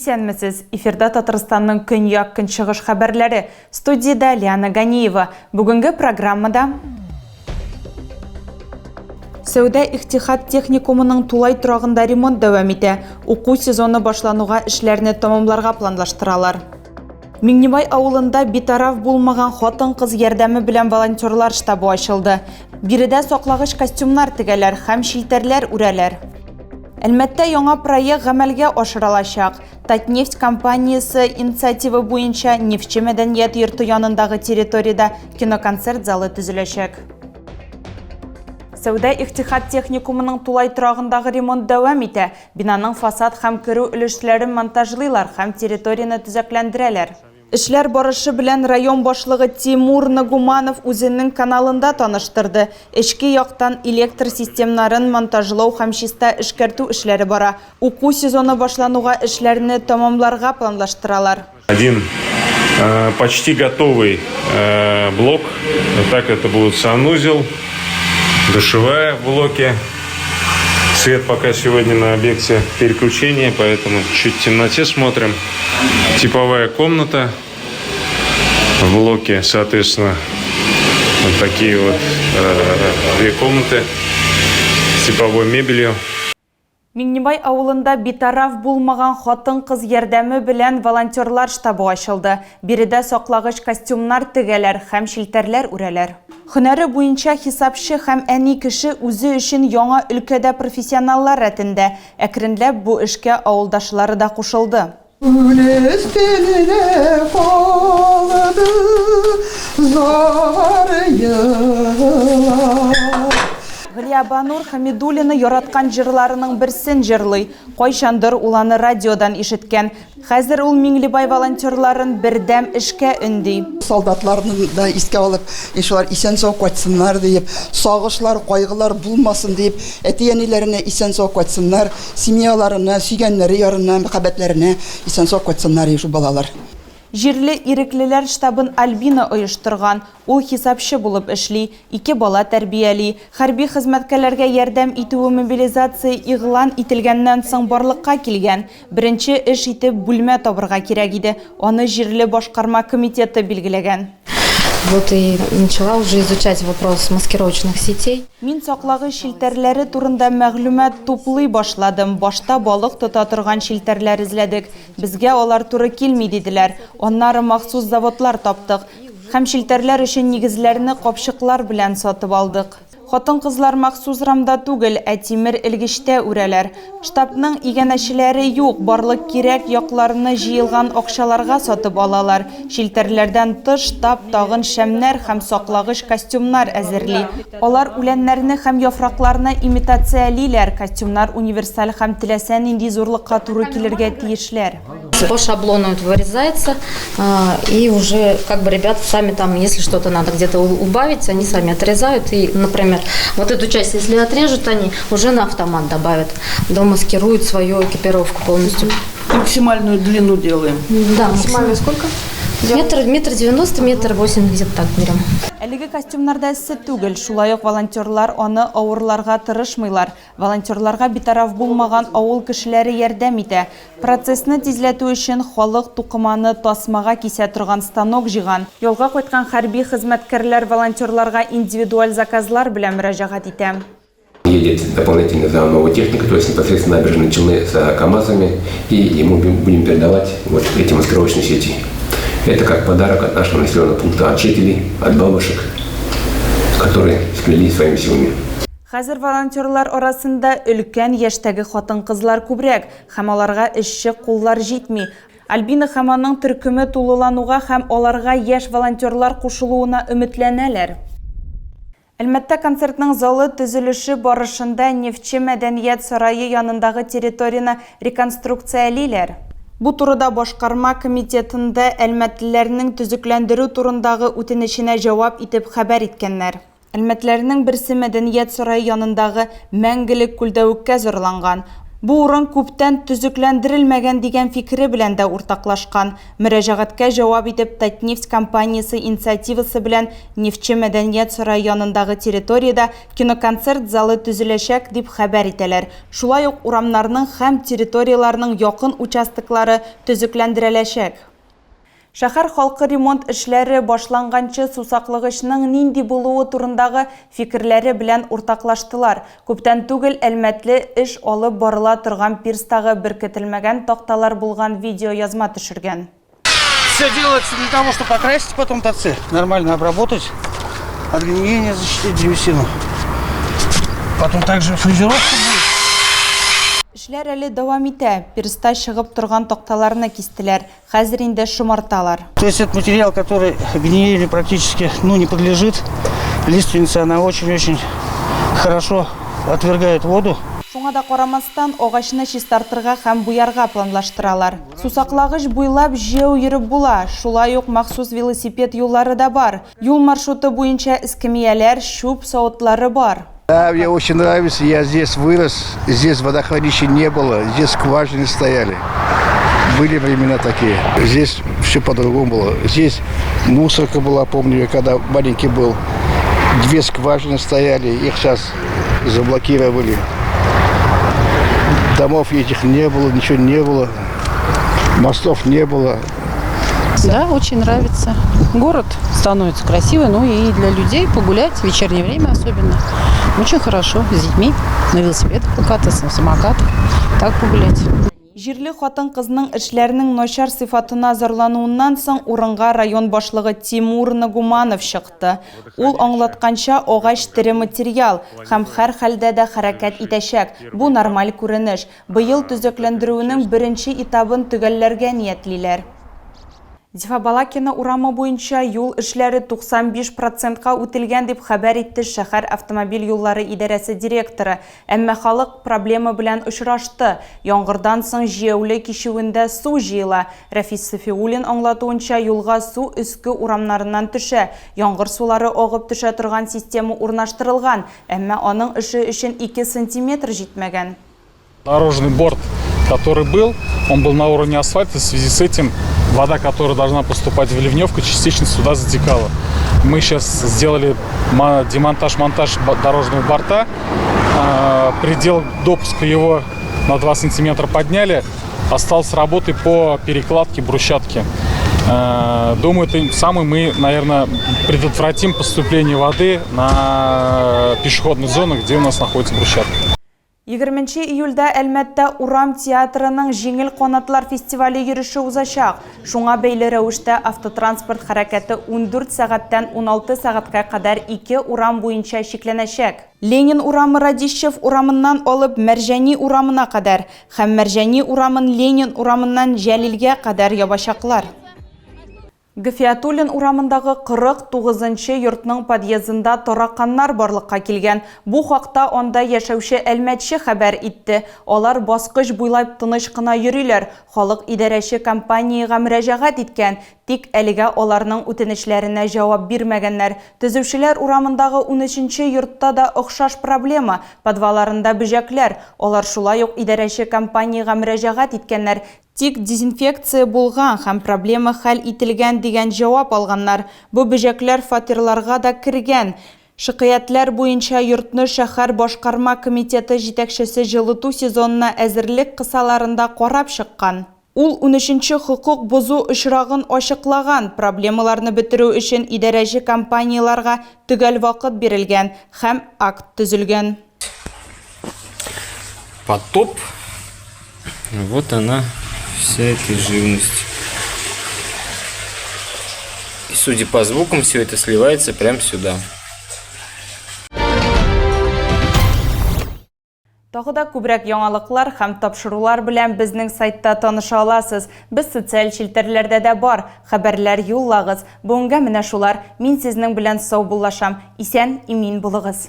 Исәнмесез, эфирда Татарстанның көньяк көнчыгыш хәбәрләре. Студияда Лиана Ганиева. Бүгенге программада Сәүдә-Ихтихад техникумының тулай торагында ремонт дәвам итә. Уку сезоны башлануга эшләрне тәмамларга планлаштыралар. Миңнебай авылында битараф булмаган хатын-кыз ярдәме белән волонтерлар штабы ачылды. Биредә саклагыч костюмнар тегәләр һәм шилтәрләр үрәләр. Әлмәттә яңа проект гамәлгә ашырылачак. Татнефть компаниясе инициатива буенча нефтче мәдәният йорты янындагы территорияда киноконцерт залы төзеләчәк. Сәүдә-Ихтихад техникумының тулай торагындагы ремонт дәвам итә. Бинаның фасад һәм керү өлешләрен монтажлыйлар һәм территорияны төзекләндерәләр. Эшләр барышы белән район башлыгы Тимур Нагуманов үзенең каналында таныштырды. Эчке яктан электр системнарын монтажлау һәм чиста эшкәртү эшләре бара. Уку сезоны башлануга эшләрне тәмамларга планлаштыралар. Один почти готовый блок. Так это будет санузел, душевая в блоке. Свет пока сегодня на объекте переключения, поэтому чуть в темноте смотрим. Типовая комната в блоке, соответственно, вот такие вот две комнаты с типовой мебелью. Миңнебай авылында битараф булмаган хатын-кыз ярдәме белән волонтерлар штабы ачылды. Биредә саклагыч костюмнар тегәләр һәм шилтәрләр үрәләр. Һөнәре буенча хисапчы һәм әни кеше үзе өчен яңа өлкәдә профессионаллар рәтендә. Әкренләп бу эшкә авылдашлары да кушылды. Галиябанур Хамидуллина яраткан җырларының берсен җырлый. Кайчандыр ул аны радиодан ишеткән. Хәзер ул Миңлебай волонтерларын бердәм эшкә өнди. Солдатларны да искә алып, шулар исән-сау кайтсыннар дип, сагышлар, кайгылар булмасын дип, әти-әниләренә исән-сау кайтсыннар, семьяларына, сөйгәннәре ярына, мәхәббәтләренә исән-сау кайтсыннар шу балалар. Җирле иреклеләр штабын Альбина оештырган. Ул хисапчы булып эшли, 2 бала тәрбияли. Хәрби хезмәткәрләргә ярдәм итүе мобилизация игълан ителгәннән соң барлыкка килгән. Беренче эш итеп бүлмә табырга кирәк иде. Аны җирле башкарма комитеты билгеләгән. Вот и начала уже изучать вопрос маскировочных сетей. Мин саклагыч шилтәрләре турында мәгълүмат туплый башладым. Башта балык тота торган шилтәрләр эзләдек. Безгә алар туры килми диделәр. Аннары махсус заводлар таптык. Һәм шилтәрләр өчен нигезләрне капчыклар белән сатып алдык. Хатын-кызлар махсус рамда түгел, ә тимер элгештә үрәләр. Штабның игәнәчеләре юк, барлык кирәк якларны җыелган акчаларга сатып алалар. Шилтәрләрдән тыш штаб тагын шәмнәр һәм саклагыч костюмнар әзерли. Алар үләннәрне һәм яфракларны имитациялиләр. Костюмнар универсаль һәм теләсә нинди зурлыкка туры килергә тиешләр. По шаблону это вырезается, и уже как бы ребята сами там, если что-то надо где-то убавить, они сами отрезают. И, например, вот эту часть, если отрежут, они уже на автомат добавят, домаскируют свою экипировку полностью. Максимальную длину делаем. Да, максимально сколько? Метр 90, метр 80, где-то так берем. Әлеге костюмнарда эссе түгел, шулай ук волонтерлар аны авырларга тырышмыйлар. Волонтерларга битараф булмаган авыл кешеләре ярдәм итә. Процессны тизләтү өчен халык тукыманы тасмага кисә торган станок җыйган. Ялга кайткан хәрби хезмәткәрләр волонтерларга индивидуаль заказлар белән мөрәҗәгать итә. Едет дополнительно за новую технику, то есть непосредственно набережные Челны с КАМАЗами, и ему будем передавать вот эти маскировочные сети. Это как подарок от нашего населенного пункта, от жителей, от бабушек, которые сплели своими силами. Хәзер волонтерлар арасында өлкән яшьтәге хатын-кызлар күбрәк, һәм аларга эшче куллар җитми. Альбина һәм аның төркеме тулылануга һәм аларга яшь волонтерлар кушылуына өметләнәләр. Әлмәттә концертның залы төзелеше барышында нефтче мәдәният сарае янындагы территорияны реконструкциялиләр. Бу турыда башкарма комитетында әлмәтлеләрнең төзекләндерү турындагы үтенеченә җавап итеп хәбәр иткәннәр. Әлмәтләрнең берсе мәдәният сарае янындагы мәңгелек күлдәвеккә зурланган. Бу урын күптән төзекләндерелмәгән дигән фикере белән дә уртаклашкан. Мөрәҗәгатькә җавап итеп Татнефть компаниясе инициативасы белән Нефтче мәдәният сарае янындагы территориядә киноконцерт залы төзеләчәк дип хәбәр итәләр. Шулай ук урамнарның һәм территорияларның якын участоклары төзекләндереләчәк. Шәһәр халкы ремонт эшләре башланганчы сусаклагычның нинди булуы турындагы фикерләре белән уртаклаштылар. Күптән түгел әлмәтле эш алып барыла торган пирстагы беркетелмәгән такталар булган видео язма төшергән. Все делается для того, чтобы покрасить потом торцы, нормально обработать, от гниения защитить древесину. Потом также фрезеровка будет. Эшләр әле дәвам итә. Пирста чыгып торган такталарны кистеләр. Хәзер инде шомарталар. То есть это материал, который гниению практически не подлежит. Лиственница, она очень-очень хорошо отвергает воду. Шуңа да карамастан агачны чистартырга һәм буярга планлаштыралар. Сусаклагыч буйлап җәү йөреп була. Шулай ук махсус велосипед юллары да бар. Юл маршруты буенча эскемияләр, чүп савытлары бар. Да, мне очень нравится. Я здесь вырос, здесь водохранилища не было, здесь скважины стояли. Были времена такие. Здесь все по-другому было. Здесь мусорка была, помню, я когда маленький был. 2 скважины стояли, их сейчас заблокировали. Домов этих не было, ничего не было. Мостов не было. Да, очень нравится. Город становится красивый, и для людей погулять в вечернее время особенно. Очень хорошо, с детьми, на велосипедах покататься, на самокатах, так погулять. Җирле хатын-кызның эшләренең начар сыйфатына зарлануыннан соң урынга район башлыгы Тимур Нагуманов чыкты. Ул аңлатканча агач тере материал һәм һәр хәлдә дә хәрәкәт итәчәк. Бу нормаль күренеш. Быел төзекләндерүнең беренче этабын төгәлләргә ниятлиләр. Зифа Балакина урамы буенча юл эшләре 95%-ка үтелгән дип хәбәр итте шәһәр автомобиль юллары идарәсе директоры. Әмма халык проблема белән очрашты. Яңгырдан соң җәүле кичүендә су җыела. Рафис Сафиуллин аңлатуынча юлга су өске урамнарыннан төшә. Яңгыр сулары агып төшә торган система урнаштырылган, әмма аның эше өчен 2 см җитмәгән. Дорожный борт, который был, он был на уровне асфальта, в связи с этим вода, которая должна поступать в ливневку, частично сюда затекала. Мы сейчас сделали демонтаж-монтаж дорожного борта, предел допуска его на 2 сантиметра подняли, осталось работы по перекладке брусчатки. Думаю, тем самым мы, наверное, предотвратим поступление воды на пешеходную зону, где у нас находится брусчатка. 20 июльдә Әлмәттә Урам театрының җиңел канатлар фестивале йөреше узачак. Шуңа бәйле рәвештә автотранспорт хәрәкәте 14 сәгатьтән 16 сәгатькә кадәр 2 урам буенча чикләнәчәк. Ленин урамы Радищев урамыннан алып Мәрҗәни урамына кадәр һәм Мәрҗәни урамын Ленин урамыннан Җәлилгә кадәр ябачаклар. Гыфиятуллин урамындагы 49-нчы йортның подъездында тараканнар барлыкка килгән. Бу хакта анда яшәүче әлмәтче хәбәр итте. Алар баскыч буйлап тыныч кына йөриләр. Халык идарәче компанияга мөрәҗәгать иткән, тик әлегә аларның үтенечләренә җавап бирмәгәннәр. Төзүчеләр урамындагы 13-нче йортта да охшаш проблема. Подвалларында бөҗәкләр. Алар шулай ук идарәче компанияга мөрәҗәгать иткәннәр. Тик дезинфекция булган һәм проблема хәл ителгән дигән җавап алганнар. Бу бөҗәкләр фатирларга да кергән. Шикаятләр буенча йортны шәһәр башкарма комитеты җитәкчесе җылыту сезонына әзерлек кысаларында карап чыккан. Ул 13-нче хукук бозу очрагын ачыклаган. Проблемаларны бетерү өчен идарәче компанияларга төгәл вакыт бирелгән һәм акт төзелгән. Потоп. Вот она. Вся эта живность. И судя по звукам, все это сливается прямо сюда. Тагы да күбрәк яңалыклар һәм тапшырулар белән безнең сайтта таныша аласыз. Без социаль челтәрләрдә дә бар. Хәбәрләр юллагыз. Бүгенгә менә шулар. Мин сезнең белән сау булашам. Исән, имин булыгыз.